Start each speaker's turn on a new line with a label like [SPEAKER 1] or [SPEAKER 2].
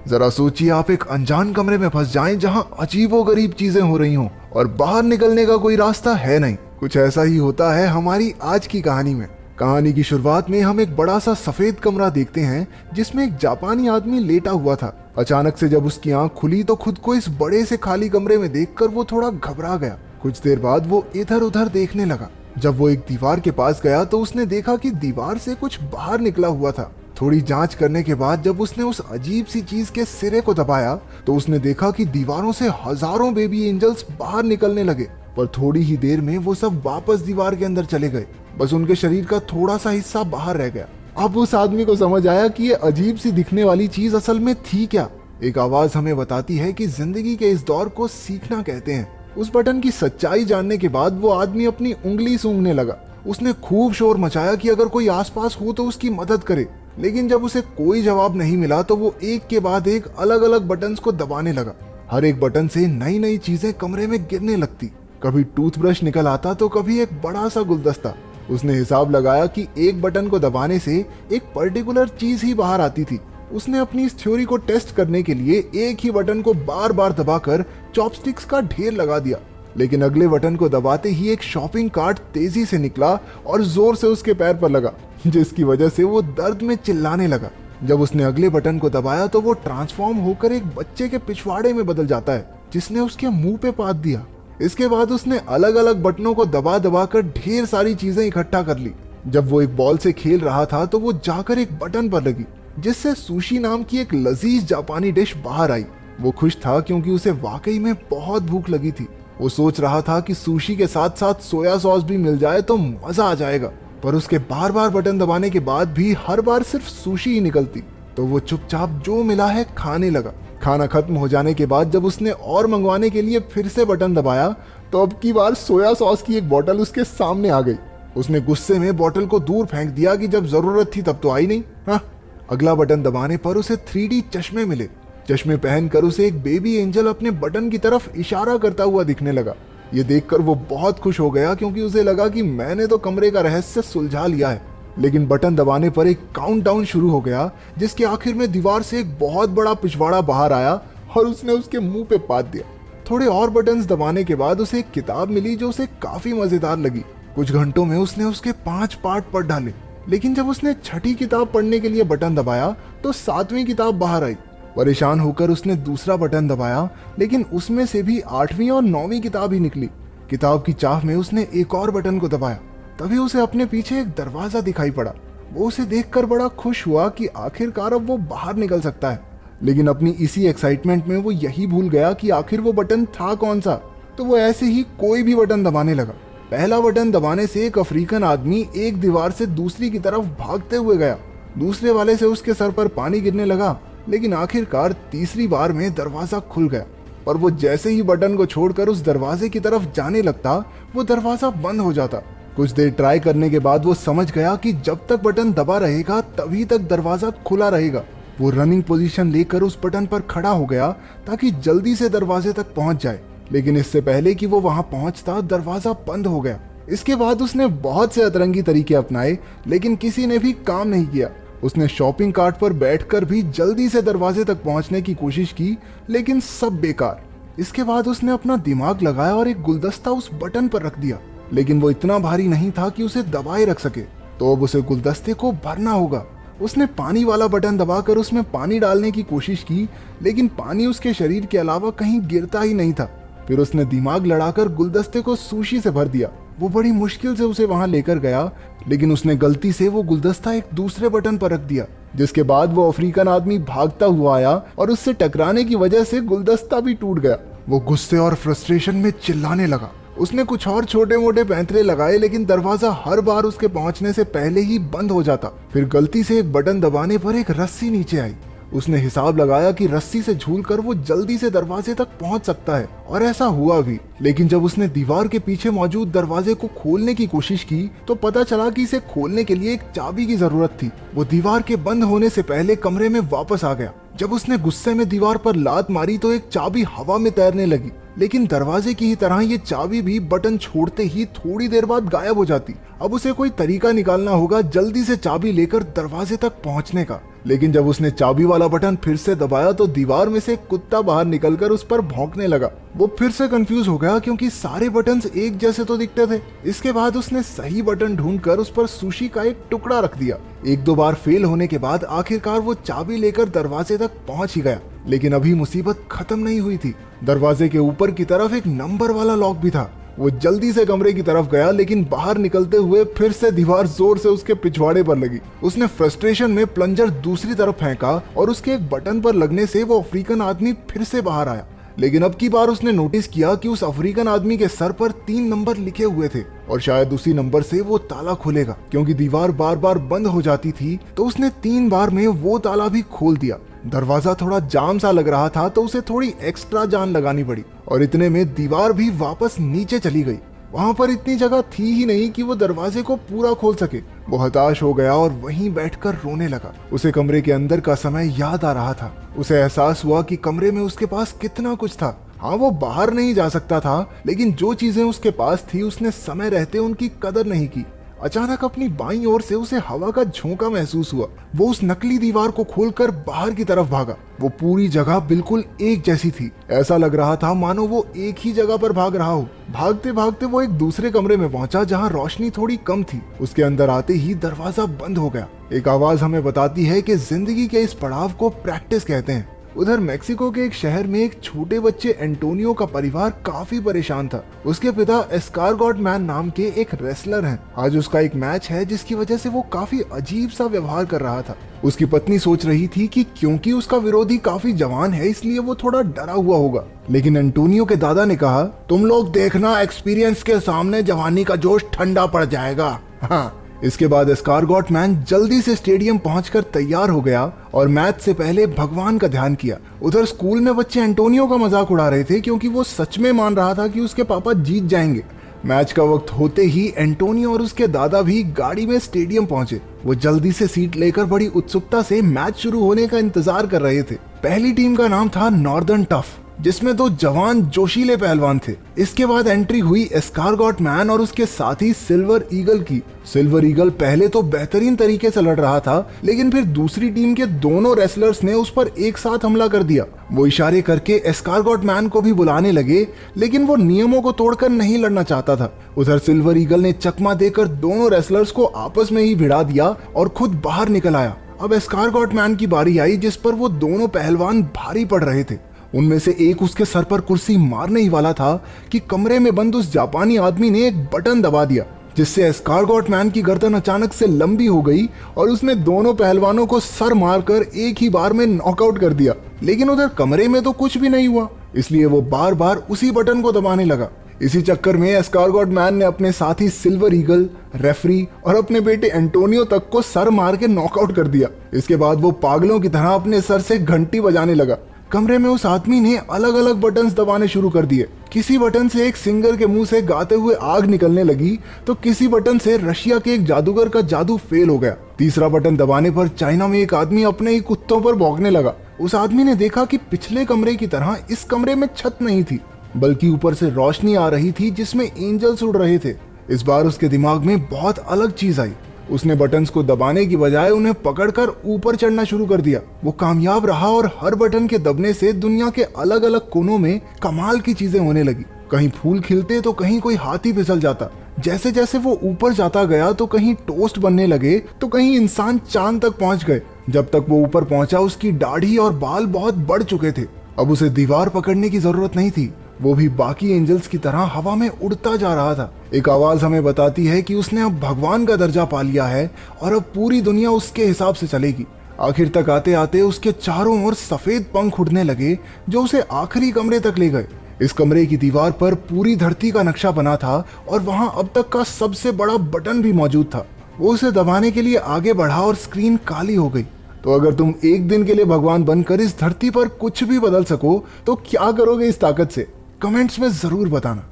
[SPEAKER 1] जरा सोचिए, आप एक अनजान कमरे में फंस जाएं जहां अजीबोगरीब चीजें हो रही हों और बाहर निकलने का कोई रास्ता है नहीं। कुछ ऐसा ही होता है हमारी आज की कहानी में। कहानी की शुरुआत में हम एक बड़ा सा सफेद कमरा देखते हैं जिसमें एक जापानी आदमी लेटा हुआ था। अचानक से जब उसकी आंख खुली तो खुद को इस बड़े से खाली कमरे में देखकर वो थोड़ा घबरा गया। कुछ देर बाद वो इधर उधर देखने लगा। जब वो एक दीवार के पास गया तो उसने देखा कि दीवार से कुछ बाहर निकला हुआ था। थोड़ी जांच करने के बाद जब उसने उस अजीब सी चीज के सिरे को दबाया तो उसने देखा कि दीवारों से हजारों बेबी एंजल्स बाहर निकलने लगे, पर थोड़ी ही देर में वो सब वापस दीवार के अंदर चले गए। बस उनके शरीर का थोड़ा सा हिस्सा बाहर रह गया। अब उस आदमी को समझ आया कि ये अजीब सी दिखने वाली चीज असल में थी क्या। एक आवाज हमें बताती है कि जिंदगी के इस दौर को सीखना कहते हैं। उस बटन की सच्चाई जानने के बाद वो आदमी अपनी उंगली सूंघने लगा। उसने खूब शोर मचाया कि अगर कोई आसपास हो तो उसकी मदद करे, लेकिन जब उसे कोई जवाब नहीं मिला तो वो एक के बाद एक अलग अलग बटन्स को दबाने लगा। हर एक बटन से नई नई चीजें कमरे में गिरने लगती। कभी टूथब्रश निकल आता तो कभी एक बड़ा सा गुलदस्ता। उसने हिसाब लगाया कि एक बटन को दबाने से एक पर्टिकुलर चीज ही बाहर आती थी। उसने अपनी इस थ्योरी को टेस्ट करने के लिए एक ही बटन को बार बार दबाकर चॉपस्टिक्स का ढेर लगा दिया, लेकिन अगले बटन को दबाते ही एक शॉपिंग कार्ट तेजी से निकला और जोर से उसके पैर पर लगा, जिसकी वजह से वो दर्द में चिल्लाने लगा। जब उसने अगले बटन को दबाया तो वो ट्रांसफॉर्म होकर एक बच्चे के पिछवाड़े में बदल जाता है जिसने उसके मुंह पे पात दिया। इसके बाद उसने अलग अलग बटनों को दबा दबा कर ढेर सारी चीजें इकट्ठा कर ली। जब वो एक बॉल से खेल रहा था तो वो जाकर एक बटन पर लगी जिससे सुशी नाम की एक लजीज जापानी डिश बाहर आई। वो खुश था क्योंकि उसे वाकई में बहुत भूख लगी थी। वो सोच रहा था कि सुशी के साथ साथ सोया सॉस भी मिल जाए तो मजा आ जाएगा, पर उसके बार बार बटन दबाने के बाद भी हर बार सिर्फ सुशी ही निकलती, तो वो चुपचाप जो मिला है खाने लगा। खाना खत्म हो जाने के बाद जब उसने और मंगवाने के लिए फिर से बटन दबाया तो अब की बार सोया सॉस की एक बोतल उसके सामने आ गई। उसने गुस्से में बोतल को दूर फेंक दिया कि जब जरूरत थी तब तो आई नहीं। हाँ, अगला बटन दबाने पर उसे 3D चश्मे मिले। चश्मे पहनकर उसे एक बेबी एंजल अपने बटन की तरफ इशारा करता हुआ दिखने लगा। ये देखकर वो बहुत खुश हो गया क्योंकि उसे लगा कि मैंने तो कमरे का रहस्य सुलझा लिया है। लेकिन बटन दबाने पर एक काउंटडाउन शुरू हो गया जिसके आखिर में दीवार से एक बहुत बड़ा पिछवाड़ा बाहर आया और उसने उसके मुंह पे पात दिया। थोड़े और बटन्स दबाने के बाद उसे एक किताब मिली जो उसे काफी मजेदार लगी। कुछ घंटों में उसने उसके 5 पार्ट पढ़ डाले, लेकिन जब उसने छठी किताब पढ़ने के लिए बटन दबाया तो 7वीं किताब बाहर आई। परेशान होकर उसने दूसरा बटन दबाया, लेकिन उसमें से भी 8वीं और 9वीं किताब ही निकली। किताब की चाह में उसने एक और बटन को दबाया, तभी उसे अपने पीछे एक दरवाजा दिखाई पड़ा। वो उसे देखकर बड़ा खुश हुआ कि आखिरकार अब वो बाहर निकल सकता है, लेकिन अपनी इसी एक्साइटमेंट में वो यही भूल गया कि आखिर वो बटन था कौन सा। तो वो ऐसे ही कोई भी बटन दबाने लगा। पहला बटन दबाने से एक अफ्रीकन आदमी एक दीवार से दूसरी की तरफ भागते हुए गया। दूसरे वाले से उसके सर पर पानी गिरने लगा, लेकिन आखिरकार तीसरी बार में दरवाजा खुल गया। पर वो जैसे ही बटन को छोड़कर उस दरवाजे की तरफ जाने लगता, वो दरवाजा बंद हो जाता। कुछ देर ट्राई करने के बाद वो समझ गया कि जब तक बटन दबा रहेगा तभी तक दरवाजा खुला रहेगा। वो रनिंग पोजीशन लेकर उस बटन पर खड़ा हो गया ताकि जल्दी से दरवाजे तक पहुंच जाए, लेकिन इससे पहले कि वो वहां पहुंचता दरवाजा बंद हो गया। इसके बाद उसने बहुत से अतरंगी तरीके अपनाए, लेकिन किसी ने भी काम नहीं किया। उसने शॉपिंग कार्ट पर बैठकर भी जल्दी से दरवाजे तक पहुंचने की कोशिश की, लेकिन सब बेकार। इसके बाद उसने अपना दिमाग लगाया और एक गुलदस्ता उस बटन पर रख दिया, लेकिन वो इतना भारी नहीं था कि उसे दबाए रख सके, तो अब उसे गुलदस्ते को भरना होगा। उसने पानी वाला बटन दबाकर उसमें पानी डालने की कोशिश की, लेकिन पानी उसके शरीर के अलावा कहीं गिरता ही नहीं था। फिर उसने दिमाग लड़ाकर गुलदस्ते को सुशी से भर दिया। वो बड़ी मुश्किल से उसे वहां लेकर गया, लेकिन उसने गलती से वो गुलदस्ता एक दूसरे बटन पर रख दिया, जिसके बाद वो अफ्रीकन आदमी भागता हुआ आया और उससे टकराने की वजह से गुलदस्ता भी टूट गया। वो गुस्से और फ्रस्ट्रेशन में चिल्लाने लगा। उसने कुछ और छोटे मोटे पैंतरे लगाए, लेकिन दरवाजा हर बार उसके पहुंचने से पहले ही बंद हो जाता। फिर गलती से एक बटन दबाने पर एक रस्सी नीचे आई। उसने हिसाब लगाया कि रस्सी से झूलकर वो जल्दी से दरवाजे तक पहुंच सकता है, और ऐसा हुआ भी। लेकिन जब उसने दीवार के पीछे मौजूद दरवाजे को खोलने की कोशिश की तो पता चला कि इसे खोलने के लिए एक चाबी की जरूरत थी। वो दीवार के बंद होने से पहले कमरे में वापस आ गया, जब उसने गुस्से में दीवार पर लात मारी तो एक चाबी हवा में तैरने लगी, लेकिन दरवाजे की ही तरह ये चाबी भी बटन छोड़ते ही थोड़ी देर बाद गायब हो जाती। अब उसे कोई तरीका निकालना होगा जल्दी से चाबी लेकर दरवाजे तक पहुंचने का। लेकिन जब उसने चाबी वाला बटन फिर से दबाया तो दीवार में से एक कुत्ता बाहर निकलकर उस पर भौंकने लगा। वो फिर से कंफ्यूज हो गया क्योंकि सारे बटन्स एक जैसे तो दिखते थे। इसके बाद उसने सही बटन ढूंढकर उस पर सुशी का एक टुकड़ा रख दिया। एक दो बार फेल होने के बाद आखिरकार वो चाबी लेकर दरवाजे तक पहुंच ही गया। लेकिन अभी मुसीबत खत्म नहीं हुई थी। दरवाजे के ऊपर की तरफ एक नंबर वाला लॉक भी था। वो जल्दी से कमरे की तरफ गया, लेकिन बाहर निकलते हुए फिर से दीवार जोर से उसके पिछवाड़े पर लगी। उसने फ्रस्ट्रेशन में प्लंजर दूसरी तरफ फेंका और उसके एक बटन पर लगने से वो अफ्रीकन आदमी फिर से बाहर आया। लेकिन अब की बार उसने नोटिस किया कि उस अफ्रीकन आदमी के सर पर 3 नंबर लिखे हुए थे और शायद उसी नंबर से वो ताला खुलेगा। क्योंकि दीवार बार बार बंद हो जाती थी तो उसने 3 बार में वो ताला भी खोल दिया। दरवाजा थोड़ा जाम सा लग रहा था तो उसे थोड़ी एक्स्ट्रा जान लगानी पड़ी और इतने में दीवार भी वापस नीचे चली गई। वहां पर इतनी जगह थी ही नहीं कि वो दरवाजे को पूरा खोल सके। वो हताश हो गया और वहीं बैठकर रोने लगा। उसे कमरे के अंदर का समय याद आ रहा था। उसे एहसास हुआ कि कमरे में उसके पास कितना कुछ था। हाँ, वो बाहर नहीं जा सकता था, लेकिन जो चीजें उसके पास थी उसने समय रहते उनकी कदर नहीं की। अचानक अपनी बाईं ओर से उसे हवा का झोंका महसूस हुआ। वो उस नकली दीवार को खोलकर बाहर की तरफ भागा। वो पूरी जगह बिल्कुल एक जैसी थी। ऐसा लग रहा था मानो वो एक ही जगह पर भाग रहा हो। भागते भागते वो एक दूसरे कमरे में पहुंचा जहां रोशनी थोड़ी कम थी। उसके अंदर आते ही दरवाजा बंद हो गया। एक आवाज हमें बताती है कि जिंदगी के इस पड़ाव को प्रैक्टिस कहते हैं। उधर मेक्सिको के एक शहर में एक छोटे बच्चे एंटोनियो का परिवार काफी परेशान था। उसके पिता एस्कारगॉट मैन नाम के एक रेसलर हैं। आज उसका एक मैच है जिसकी वजह से वो काफी अजीब सा व्यवहार कर रहा था। उसकी पत्नी सोच रही थी कि क्योंकि उसका विरोधी काफी जवान है इसलिए वो थोड़ा डरा हुआ होगा। लेकिन एंटोनियो के दादा ने कहा, तुम लोग देखना, एक्सपीरियंस के सामने जवानी का जोश ठंडा पड़ जाएगा। हाँ। इसके बाद एस्कारगॉट मैन जल्दी से स्टेडियम पहुंचकर तैयार हो गया और मैच से पहले भगवान का ध्यान किया। उधर स्कूल में बच्चे एंटोनियो का मजाक उड़ा रहे थे क्योंकि वो सच में मान रहा था कि उसके पापा जीत जाएंगे। मैच का वक्त होते ही एंटोनियो और उसके दादा भी गाड़ी में स्टेडियम पहुंचे। वो जल्दी से सीट लेकर बड़ी उत्सुकता से मैच शुरू होने का इंतजार कर रहे थे। पहली टीम का नाम था नॉर्दर्न टफ, जिसमें 2 जवान जोशीले पहलवान थे। इसके बाद एंट्री हुई एस्कारगॉट मैन और उसके साथी सिल्वर ईगल की। सिल्वर ईगल पहले तो बेहतरीन तरीके से लड़ रहा था, लेकिन फिर दूसरी टीम के दोनों रेसलर्स ने उस पर एक साथ हमला कर दिया। वो इशारे करके एस्कारगॉट मैन को भी बुलाने लगे, लेकिन वो नियमों को तोड़कर नहीं लड़ना चाहता था। उधर सिल्वर ईगल ने चकमा देकर दोनों रेसलर्स को आपस में ही भिड़ा दिया और खुद बाहर निकल आया। अब एस्कारगॉट मैन की बारी आई, जिस पर वो दोनों पहलवान भारी पड़ रहे थे। उनमें से एक उसके सर पर कुर्सी मारने ही वाला था कि कमरे में बंद उस जापानी आदमी ने एक बटन दबा दिया, जिससे एस्कारगॉट मैन की गर्दन अचानक से लंबी हो गई और उसने दोनों पहलवानों को सर मारकर एक ही बार में नॉकआउट कर दिया। लेकिन उधर कमरे में तो कुछ भी नहीं हुआ, इसलिए वो बार बार उसी बटन को दबाने लगा। इसी चक्कर में एस्कारगॉट मैन ने अपने साथी सिल्वर ईगल, रेफरी और अपने बेटे एंटोनियो तक को सर मार के नॉकआउट कर दिया। इसके बाद वो पागलों की तरह अपने सर से घंटी बजाने लगा। कमरे में उस आदमी ने अलग अलग बटन्स दबाने शुरू कर दिए। किसी बटन से एक सिंगर के मुंह से गाते हुए आग निकलने लगी तो किसी बटन से रशिया के एक जादूगर का जादू फेल हो गया। तीसरा बटन दबाने पर चाइना में एक आदमी अपने ही कुत्तों पर भौंकने लगा। उस आदमी ने देखा कि पिछले कमरे की तरह इस कमरे में छत नहीं थी, बल्कि ऊपर से रोशनी आ रही थी जिसमें एंजल्स उड़ रहे थे। इस बार उसके दिमाग में बहुत अलग चीज आई। उसने बटन्स को दबाने की बजाय उन्हें पकड़कर ऊपर चढ़ना शुरू कर दिया। वो कामयाब रहा और हर बटन के दबने से दुनिया के अलग अलग कोनों में कमाल की चीजें होने लगी। कहीं फूल खिलते तो कहीं कोई हाथी फिसल जाता। जैसे जैसे वो ऊपर जाता गया तो कहीं टोस्ट बनने लगे तो कहीं इंसान चांद तक पहुंच गए। जब तक वो ऊपर पहुंचा उसकी दाढ़ी और बाल बहुत बढ़ चुके थे। अब उसे दीवार पकड़ने की जरूरत नहीं थी, वो भी बाकी एंजल्स की तरह हवा में उड़ता जा रहा था। एक आवाज हमें बताती है कि उसने अब भगवान का दर्जा पा लिया है और अब पूरी दुनिया उसके हिसाब से चलेगी। आखिर तक आते आते उसके चारों ओर सफेद पंख उड़ने लगे जो उसे आखिरी कमरे तक ले गए। इस कमरे की दीवार पर पूरी धरती का नक्शा बना था और वहां अब तक का सबसे बड़ा बटन भी मौजूद था। वो उसे दबाने के लिए आगे बढ़ा और स्क्रीन काली हो गई। तो अगर तुम एक दिन के लिए भगवान बनकर इस धरती पर कुछ भी बदल सको तो क्या करोगे इस ताकत से? कमेंट्स में जरूर बताना।